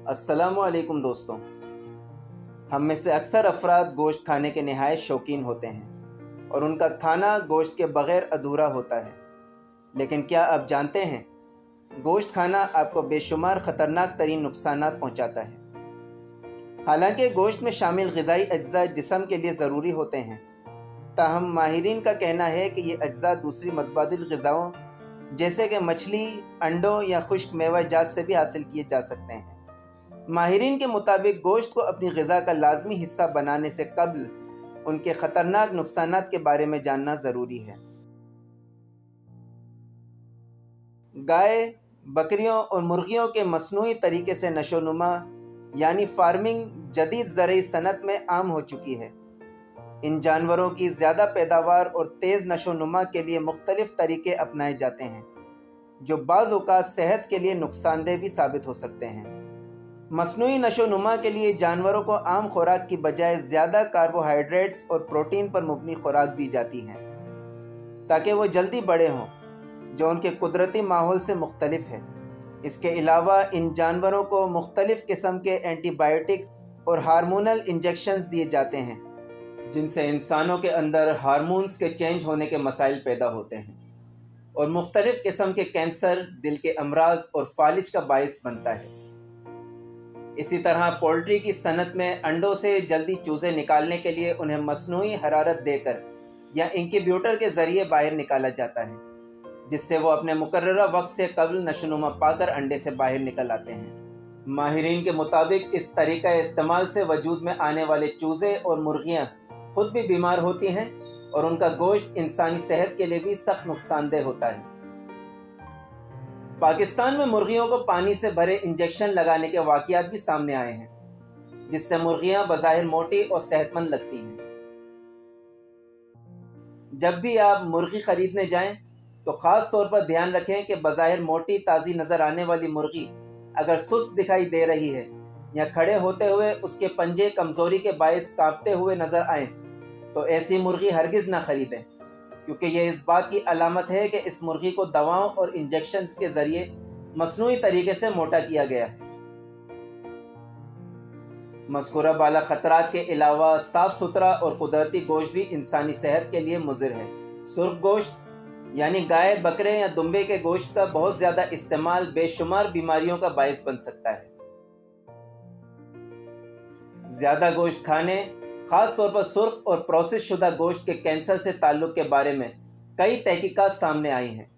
अस्सलामु अलैकुम दोस्तों। हम में से अक्सर अफराद गोश्त खाने के नहायत शौकीन होते हैं और उनका खाना गोश्त के बग़ैर अधूरा होता है। लेकिन क्या आप जानते हैं, गोश्त खाना आपको बेशुमार ख़तरनाक तरीन नुकसानात पहुंचाता है। हालांकि गोश्त में शामिल ग़िज़ाई अज्जा जिस्म के लिए ज़रूरी होते हैं, ताहम माहिरीन का कहना है कि ये अज्जा दूसरी मतबादिल ग़िज़ाओं जैसे कि मछली, अंडों या खुश्क मेवा जात से भी हासिल किए जा सकते हैं। माहिरीन के मुताबिक गोश्त को अपनी ग़िज़ा का लाज़मी हिस्सा बनाने से कबल उनके ख़तरनाक नुकसानात के बारे में जानना ज़रूरी है। गाय, बकरियों और मुर्गियों के मसनूई तरीके से नशोनुमा यानी फार्मिंग जदीद ज़रई सनत में आम हो चुकी है। इन जानवरों की ज़्यादा पैदावार और तेज़ नशोनुमा के लिए मुख्तलिफ़ तरीके अपनाए जाते हैं, जो बाज़ औक़ात सेहत के लिए नुकसानदेह भी साबित हो सकते हैं। मसनूई नशोनुमा के लिए जानवरों को आम खुराक की बजाय ज़्यादा कार्बोहाइड्रेट्स और प्रोटीन पर मुबनी खुराक दी जाती हैं, ताकि वो जल्दी बड़े हों, जो उनके कुदरती माहौल से मुख्तलिफ है। इसके अलावा इन जानवरों को मुख्तलिफ़ किस्म के एंटीबायोटिक्स और हार्मोनल इंजेक्शंस दिए जाते हैं, जिनसे इंसानों के अंदर हार्मोन्स के चेंज होने के मसाइल पैदा होते हैं और मुख्तलिफ़ किस्म के कैंसर, दिल के अमराज और फालिज का बायस बनता है। इसी तरह पोल्ट्री की सनत में अंडों से जल्दी चूज़े निकालने के लिए उन्हें मसनूई हरारत देकर या इंक्यूबेटर के ज़रिए बाहर निकाला जाता है, जिससे वो अपने मुकर्ररा वक्त से कबल नशोनुमा पाकर अंडे से बाहर निकल आते हैं। माहिरीन के मुताबिक इस तरीक़ा इस्तेमाल से वजूद में आने वाले चूज़े और मुर्गियाँ खुद भी बीमार होती हैं और उनका गोश्त इंसानी सेहत के लिए भी सख्त नुकसानदेह होता है। पाकिस्तान में मुर्गियों को पानी से भरे इंजेक्शन लगाने के वाक़यात भी सामने आए हैं, जिससे मुर्गियां बज़ाहिर मोटी और सेहतमंद लगती हैं। जब भी आप मुर्गी खरीदने जाएं, तो ख़ास तौर पर ध्यान रखें कि बज़ाहिर मोटी ताज़ी नज़र आने वाली मुर्गी अगर सुस्त दिखाई दे रही है या खड़े होते हुए उसके पंजे कमज़ोरी के बायस कांपते हुए नज़र आएँ, तो ऐसी मुर्गी हरगिज़ ना ख़रीदें, क्योंकि यह इस बात की अलामत है कि इस मुर्गी को दवाओं और इंजेक्शंस के ज़रिए मसनूई तरीके से मोटा किया गया है। मज़कूरा बाला ख़तरात के अलावा साफ़ सुथरा और कुदरती गोश्त भी इंसानी सेहत के लिए मुज़िर है। सुर्ख गोश्त यानी गाय, बकरे या दुम्बे के गोश्त का बहुत ज़्यादा इस्तेमाल बेशुमार बीमारियों का बायस बन सकता है। ज़्यादा गोश्त खाने, ख़ास तौर पर सुर्ख और प्रोसेस शुदा गोश्त के कैंसर से ताल्लुक़ के बारे में कई तहकीकात सामने आई हैं।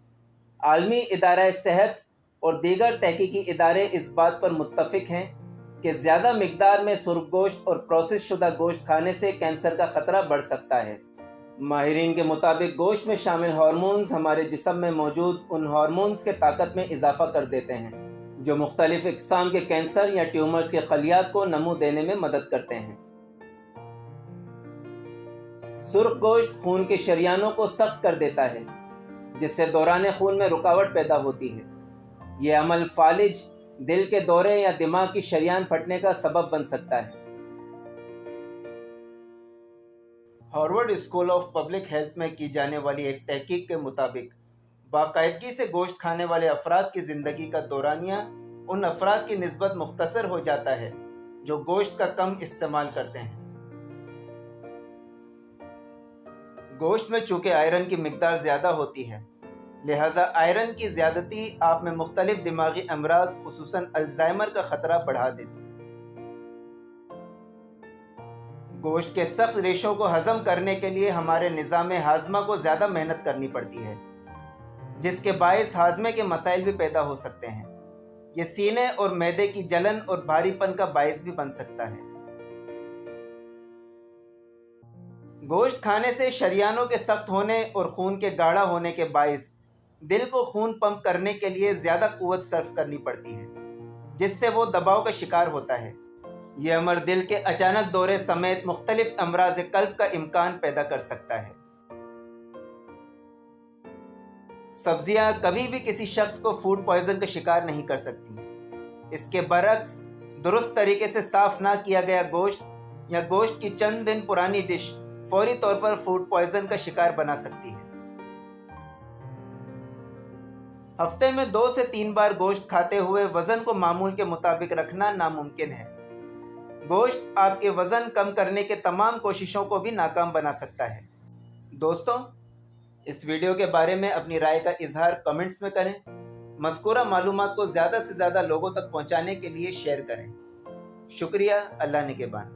आलमी इदारा सेहत और दीगर तहकीकी इदारे इस बात पर मुत्तफ़िक़ हैं कि ज़्यादा मिक़दार में सुर्ख गोश्त और प्रोसेस शुदा गोश्त खाने से कैंसर का ख़तरा बढ़ सकता है। माहिरीन के मुताबिक गोश्त में शामिल हार्मोन्स हमारे जिस्म में मौजूद उन हार्मोन्स के ताकत में इजाफ़ा कर देते हैं, जो मुख्तलिफ़ इक़साम के कैंसर या ट्यूमर्स के खलियात को नमू देने में मदद करते हैं। सुर्ख गोश्त खून के शरियानों को सख्त कर देता है, जिससे दौरान खून में रुकावट पैदा होती है। यह अमल फालिज, दिल के दौरे या दिमाग की शरियान फटने का सबब बन सकता है। Harvard school of public health में की जाने वाली एक तहकीक के मुताबिक बाकायदगी से गोश्त खाने वाले अफराद की ज़िंदगी का दौरानिया उन अफराद की निस्बत मुख्तसर हो जाता है जो गोश्त का कम इस्तेमाल करते हैं। गोश्त में चूँकि आयरन की मिकदार ज़्यादा होती है, लिहाजा आयरन की ज़्यादती आप में मुख्तलिफ दिमागी अमराज खुसूसन अल्ज़ाइमर का ख़तरा बढ़ा देती है। गोश्त के सख्त रेशों को हज़म करने के लिए हमारे निज़ाम हाज़मा को ज़्यादा मेहनत करनी पड़ती है, जिसके बायस हाज़मे के मसाइल भी पैदा हो सकते हैं। ये सीने और मैदे की जलन और भारीपन का बायस भी बन सकता है। गोश्त खाने से शरियानों के सख्त होने और खून के गाढ़ा होने के बायस दिल को खून पंप करने के लिए ज़्यादा कुव्वत सर्फ करनी पड़ती है, जिससे वो दबाव का शिकार होता है। यह अमर दिल के अचानक दौरे समेत मुख्तलिफ अमराज कल्ब का इम्कान पैदा कर सकता है। सब्जियां कभी भी किसी शख्स को फूड पॉइजन का शिकार नहीं कर सकती। इसके बरक्स, दुरुस्त तरीके से साफ ना किया गया गोश्त या गोश्त की चंद दिन पुरानी डिश फौरी तौर पर फूड पॉइजन का शिकार बना सकती है। ہفتے میں 2 سے 3 بار گوشت کھاتے ہوئے وزن کو معمول کے مطابق رکھنا ناممکن ہے۔ گوشت آپ کے وزن کم کرنے کے تمام کوششوں کو بھی ناکام بنا سکتا ہے۔ دوستوں، اس ویڈیو کے بارے میں اپنی رائے کا اظہار کمنٹس میں کریں۔ مذکورہ معلومات کو زیادہ سے زیادہ لوگوں تک پہنچانے کے لیے شیئر کریں۔ شکریہ۔ اللہ نگہبان۔